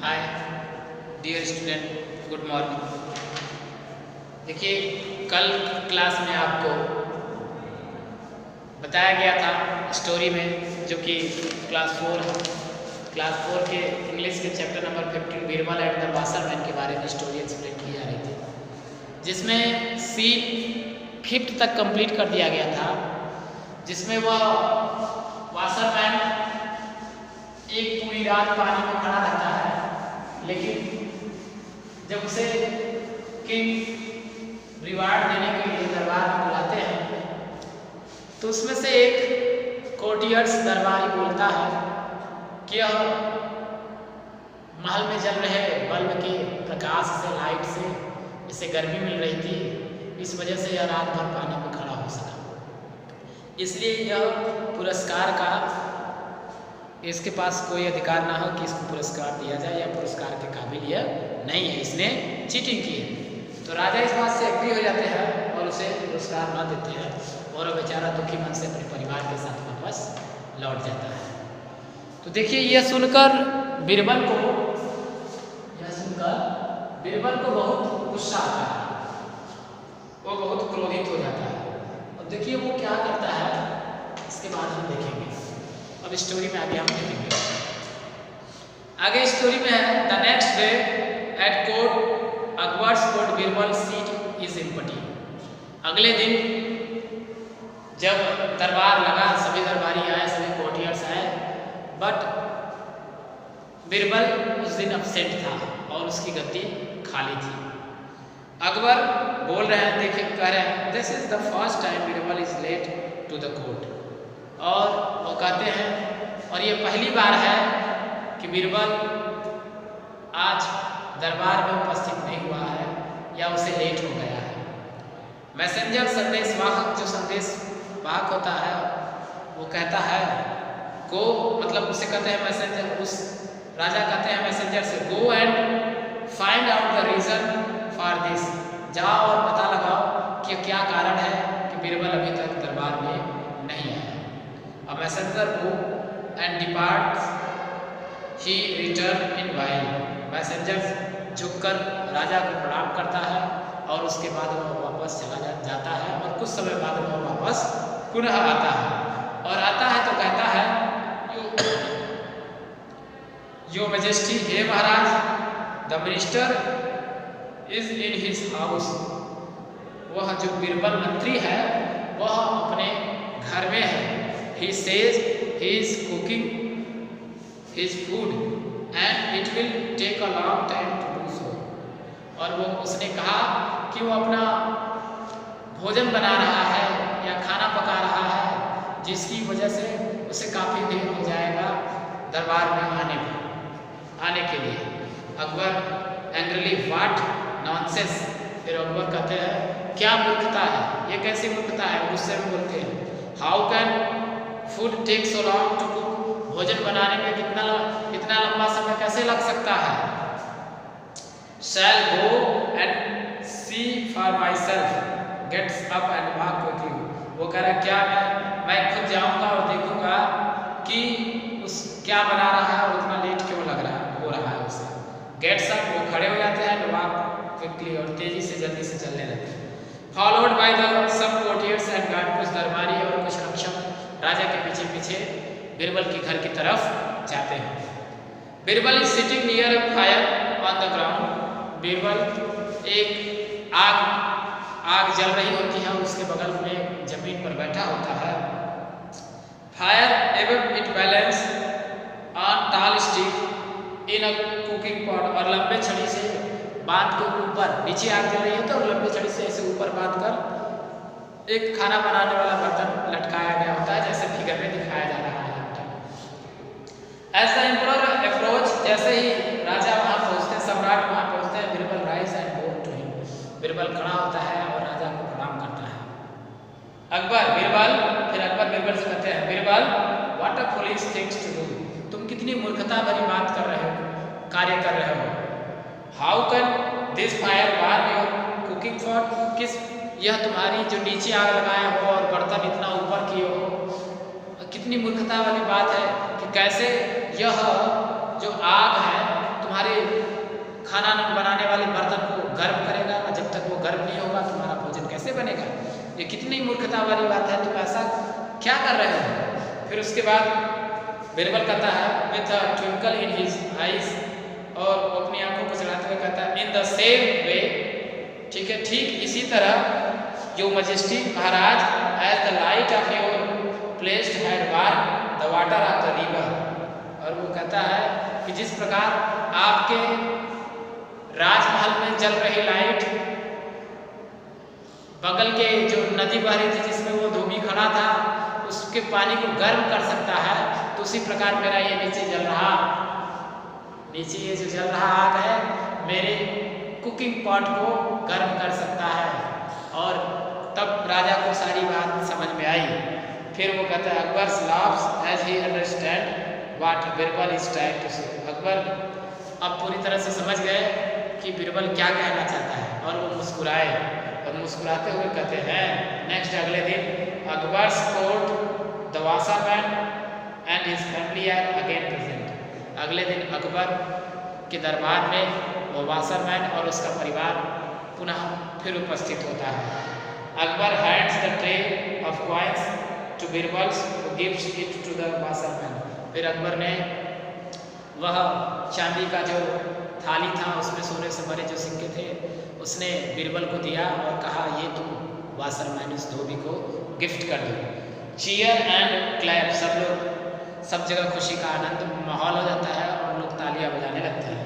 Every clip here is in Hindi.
हाय डियर स्टूडेंट, गुड मॉर्निंग। देखिए, कल क्लास में आपको बताया गया था स्टोरी में, जो कि क्लास 4 के इंग्लिश के chapter number 15 Birbal and the washerman के बारे में स्टोरी एक्सप्लेन की जा रही थी, जिसमें सीन 5th तक कंप्लीट कर दिया गया था, जिसमें वह वाशरमैन एक पूरी रात पानी में खड़ा रहता है। लेकिन जब उसे किंग रिवार्ड देने के लिए दरबार में बुलाते हैं, तो उसमें से एक कोर्टियर्स दरबारी बोलता है कि यह महल में जल रहे बल्ब के प्रकाश से, लाइट से इसे गर्मी मिल रही थी, इस वजह से यह रात भर पानी में खड़ा हो सका। इसलिए यह पुरस्कार का इसके पास कोई अधिकार ना हो कि इसको पुरस्कार दिया जाए, या पुरस्कार के काबिल यह नहीं है, इसने चीटिंग की है। तो राजा इस बात से एग्री हो जाते हैं और उसे पुरस्कार न देते हैं, और वह बेचारा दुखी मन से अपने परिवार के साथ वापस लौट जाता है। तो देखिए, यह सुनकर बीरबल को बहुत गुस्सा आता है, वो बहुत क्रोधित हो जाता है। और देखिए वो क्या करता है, इसके बाद हम देखेंगे। अब स्टोरी में आगे हम देखेंगे। आगे स्टोरी में है, the next day at court Akbar's court Birbal seat is empty. अगले दिन जब दरबार लगा, सभी दरबारी आए, सभी कोर्टियर्स आए, बट बीरबल उस दिन अपसेंट था और उसकी गद्दी खाली थी। अकबर बोल रहे हैं, देखिए कह रहे हैं, this is the first time Birbal is late to the court. और वो कहते हैं, और ये पहली बार है कि बीरबल आज दरबार में उपस्थित नहीं हुआ है या उसे लेट हो गया है। मैसेंजर संदेश वाहक, जो संदेश वाहक होता है, वो कहता है गो, मतलब उसे कहते हैं मैसेंजर, उस राजा कहते हैं मैसेंजर से, go and find out the reason for this. जाओ और पता लगाओ कि क्या कारण है कि बीरबल अभी तक दरबार में नहीं आया। A messenger go and depart, he return in while. Messenger झुककर राजा को प्रणाम करता है और उसके बाद वह वापस चला जाता है, और कुछ समय बाद वह वापस पुनः आता है। और आता है तो कहता है, यो मैजेस्टी, हे महाराज, the minister is in his house. वह जो बीरबल मंत्री है वह अपने घर में है। He says he is cooking his food and it will take a long time to do so. और वो उसने कहा कि वो अपना भोजन बना रहा है या खाना पका रहा है, जिसकी वजह से उसे काफ़ी देर हो जाएगा दरबार में आने के लिए। Akbar angrily, what nonsense. फिर अकबर कहते हैं, क्या मूर्खता है, ये कैसी मूर्खता है। गुस्से में बोलते हैं, how can food take so long to cook. भोजन बनाने में इतना लंबा समय कैसे लग सकता है। Shall go and see for myself, gets up and walk quickly. वो कह रहा, क्या मैं खुद जाऊंगा और देखूंगा कि उस क्या बना रहा है और उतना लेट क्यों हो रहा है उसे। गेट्स अप, वो खड़े हो जाते हैं, वॉक क्विकली, और तेजी से जल्दी से चलने लगते हैं। Followed by the sub courtiers and guard, कुछ दरबारी और कुछ रक्षक राजा के पीछे पीछे बीरबल के घर की तरफ जाते हैं। Birbal is sitting near a fire on the ground. Birbal एक आग जल रही होती है, उसके बगल में जमीन पर बैठा होता है। फायर एवं इट बैलेंस ऑन टाल stick in a cooking pot, और लंबे छड़ी से बांध के ऊपर, नीचे आग जल रही है तो लंबे छड़ी से ऐसे ऊपर बांध कर एक खाना बनाने वाला बर्तन लटकाया गया होता है, जैसे फिगर में दिखाया जा रहा है। एज द एम्परर अप्रोच, जैसे ही राजा वहां पहुंचते हैं, सम्राट वहां पहुंचते हैं, Birbal rise and go to him. Birbal खड़ा होता है और राजा को प्रणाम करता है। फिर अकबर बीरबल से कहते हैं, Birbal, what a foolish things to do. तुम कितनी मूर्खता भरी बात कार्य कर रहे हो। How can this fire warm your cooking pot. यह तुम्हारी जो नीचे आग लगाया हो और बर्तन इतना ऊपर किए हो, कितनी मूर्खता वाली बात है कि कैसे यह जो आग है तुम्हारे खाना बनाने वाले बर्तन को गर्म करेगा, और जब तक वो गर्म नहीं होगा तुम्हारा भोजन कैसे बनेगा। ये कितनी मूर्खता वाली बात है, तुम ऐसा क्या कर रहे हो। फिर उसके बाद बीरबल कहता है with a twinkle in his eyes, और अपनी आंखों को चढ़ाते हुए कहता है इन द सेम वे, ठीक है, ठीक इसी तरह यो मजेस्टी महाराज, as the light of your palace had warm the water of the river. और वो कहता है कि जिस प्रकार आपके राजमहल में जल रही लाइट बगल के जो नदी बह रही थी जिसमें वो धोबी खड़ा था उसके पानी को गर्म कर सकता है, तो उसी प्रकार मेरा ये नीचे ये जो जल रहा आग है मेरे कुकिंग पॉट को गर्म कर सकता है। और तब राजा को सारी बात समझ में आई। फिर वो कहता है Akbar laughs as he understand what Birbal is trying to say। Akbar अब पूरी तरह से समझ गए कि बीरबल क्या कहना चाहता है, और वो मुस्कुराए, और मुस्कुराते हुए कहते हैं नेक्स्ट अगले दिन Akbar's court the washerman and his family are again present. अगले दिन अकबर के दरबार में वो वासरमैन और उसका परिवार पुनः फिर उपस्थित होता है। Akbar hands the tray of coins to Birbal who gives it to the washerman. फिर अकबर ने वह चांदी का जो थाली था उसमें सोने से भरे जो सिक्के थे उसने बीरबल को दिया और कहा ये तुम वासरमैन उस धोबी को गिफ्ट कर दो। चीयर एंड क्लैप, सब जगह खुशी का आनंद माहौल हो जाता है और लोग तालियां बजाने लगते हैं।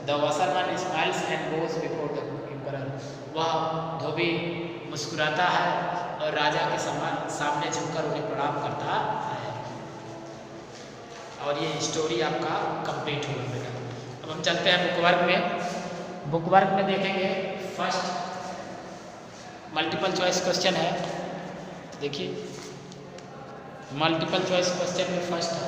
The Wassermann smiles and goes before the emperor. वह धोबी मुस्कुराता है और राजा के सामने झुककर उन्हें प्रणाम करता है। और ये स्टोरी आपका कंप्लीट हो गया। अब हम चलते हैं बुक वर्क में। बुक वर्क में देखेंगे फर्स्ट मल्टीपल चॉइस क्वेश्चन है। देखिए मल्टीपल चॉइस क्वेश्चन में फर्स्ट है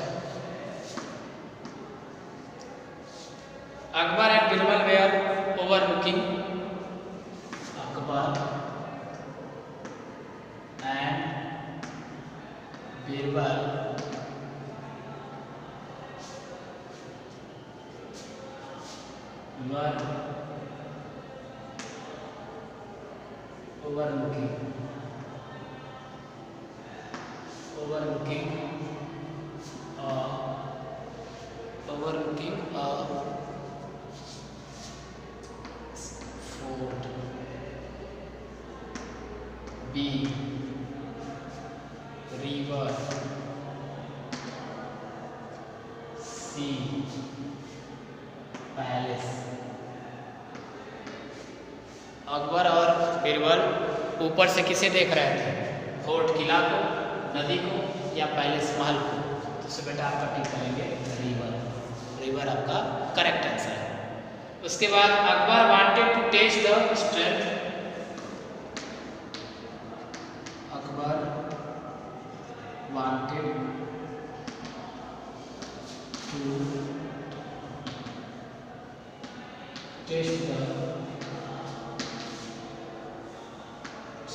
Akbar and Birbal were overlooking. Akbar and Birbal were overlooking a fort, B river, C palace. Akbar और बीरबल ऊपर से किसे देख रहे थे, फोर्ट किला को, नदी को या पैलेस महल को। तो उससे बेटा आपका टिक करेंगे रिवर आपका करेक्ट आंसर है। उसके बाद Akbar wanted to test the strength. Akbar wanted to test the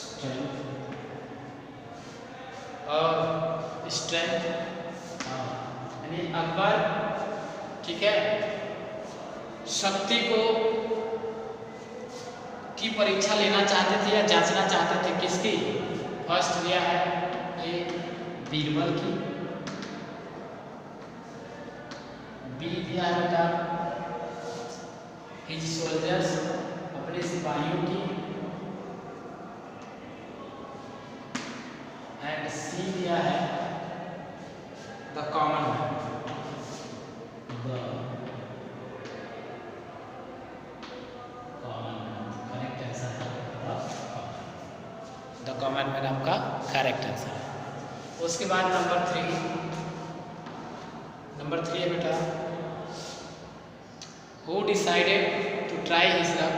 strength और स्ट्रेंथ यानी अकबर, ठीक है, शक्ति को की परीक्षा लेना चाहते थे या जांचना चाहते थे। किसकी? फर्स्ट दिया है ए बीरबल की, बी दिया है बेटा हिज सोल्जर्स अपने सिपाहियों की, एंड सी दिया है the common man. The common man आपका करेक्ट आंसर है। उसके बाद नंबर थ्री है बेटा who decided to try his luck.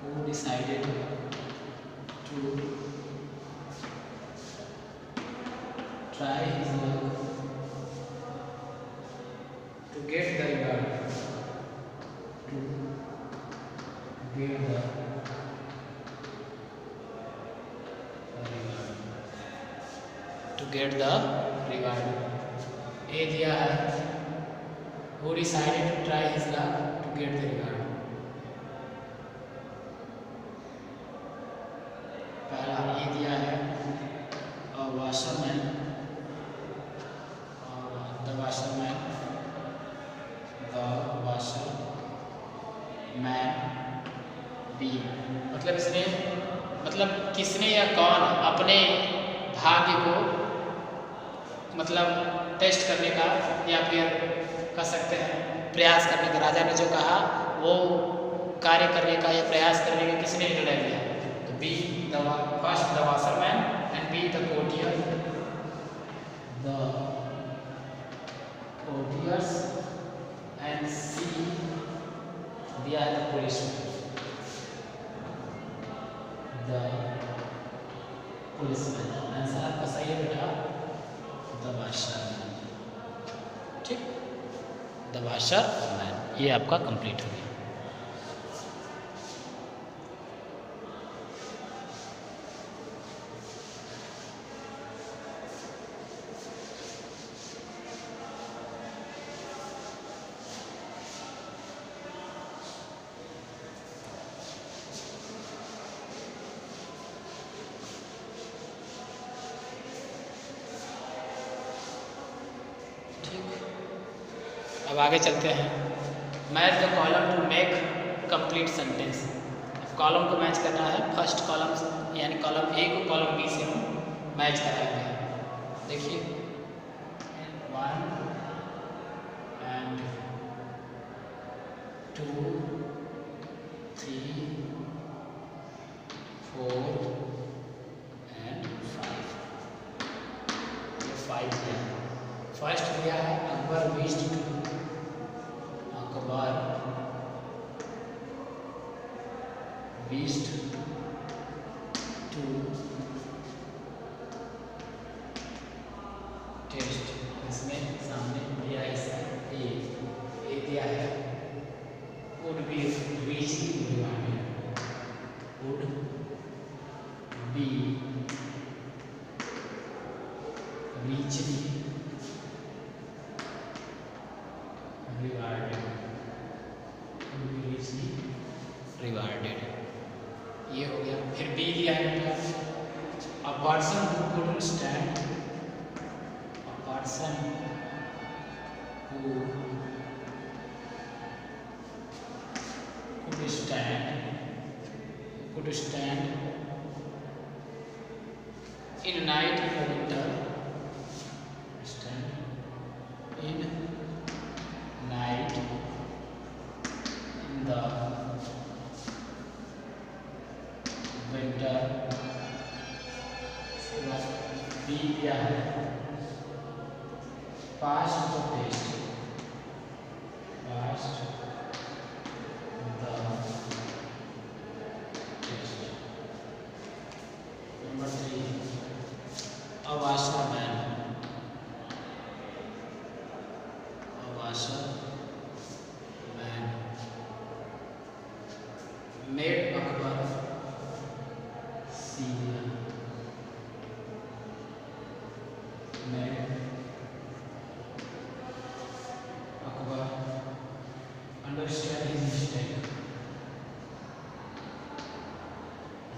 Who decided to try his luck to get the reward, to get the reward। ए दिया है who decided to try his luck to get the reward. पहला ये दिया है washerman, the washerman, बी, मतलब इसने मतलब किसने या कौन अपने भाग्य को मतलब टेस्ट करने का या फिर कह सकते हैं प्रयास करने का, राजा ने जो कहा वो कार्य करने का या प्रयास करने का किसने निर्णय लिया? तो B first the washerman and B the courtier, the courtiers and C दिया है the policeman, the policeman. Answer आपका सही है बेटा द वाशरमैन, ठीक, द वाशरमैन। ये आपका कंप्लीट हो गया। अब आगे चलते हैं। Match the column to make complete sentence. Column को मैच करना है, फर्स्ट कॉलम यानी कॉलम ए को कॉलम बी से हम मैच कराएंगे। देखिए 1 and 2 3 4 and 5, ये 5 दिया है। फर्स्ट दिया है Akbar wished to, Akbar wished to test, इसमें सामने दिया है ए दिया है would be rich rewarded, would be richly rewarded, ये हो गया। फिर बी दिया है a person who could stand, a person who could stand in night in the winter, stand in night in the winter. B दिया है passed the test, passed the test. Number 3 a washerman, a washerman made Akbar, understand his mistake,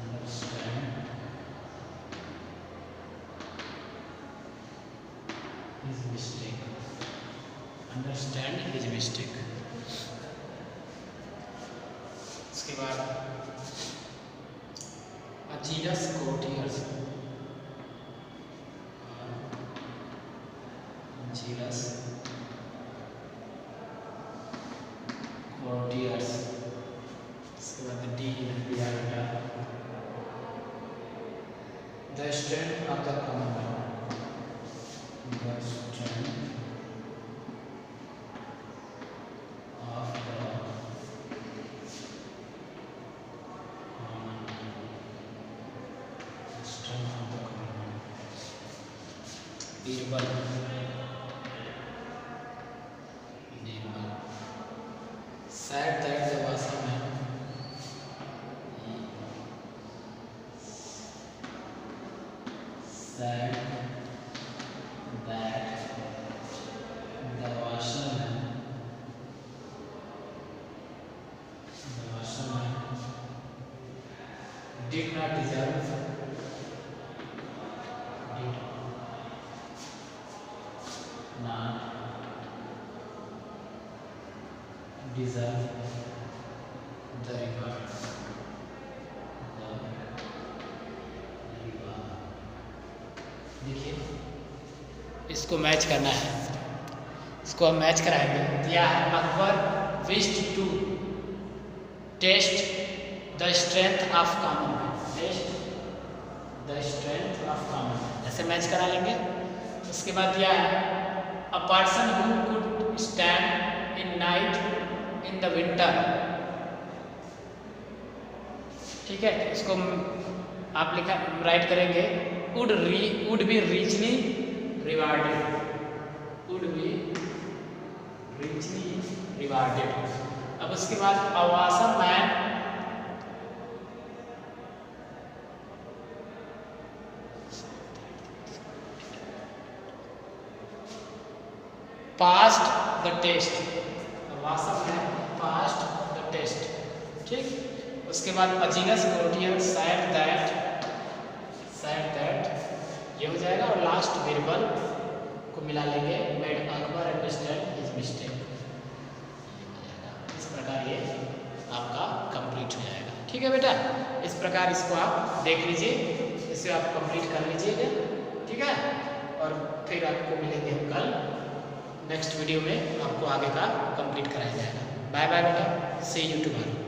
understand his mistake, understand his mistake। इसके बाद a jealous courtiers, jealous courtiers। इसके बाद डी दिया गया the strength of the common man, the strength of the common man, strength of the common man. Birbal, sad that the washerman sad that the washerman did not deserve, did not deserve the reward, देखिए इसको मैच करना है, इसको हम मैच कराएंगे। दिया है Akbar wished to test the strength of common man, test the strength of common man, ऐसे मैच करा लेंगे। उसके बाद दिया है a person who could stand in night in the winter, ठीक है। इसको आप लिखा राइट करेंगे would be richly rewarded, would be richly rewarded. अब उसके बाद a washerman passed the test, washerman passed the test, ठीक। उसके बाद अजीनस कोर्टियर सैड दैट ये हो जाएगा और लास्ट बीरबल को मिला लेंगे made Akbar understand his mistake, इस प्रकार ये आपका कंप्लीट हो जाएगा, ठीक है बेटा। इस प्रकार इसको आप देख लीजिए, इसे आप कंप्लीट कर लीजिएगा, ठीक है। और फिर आपको मिलेंगे हम कल नेक्स्ट वीडियो में, आपको आगे का कंप्लीट कराया जाएगा। बाय बाय बेटा, सी यू टुमारो।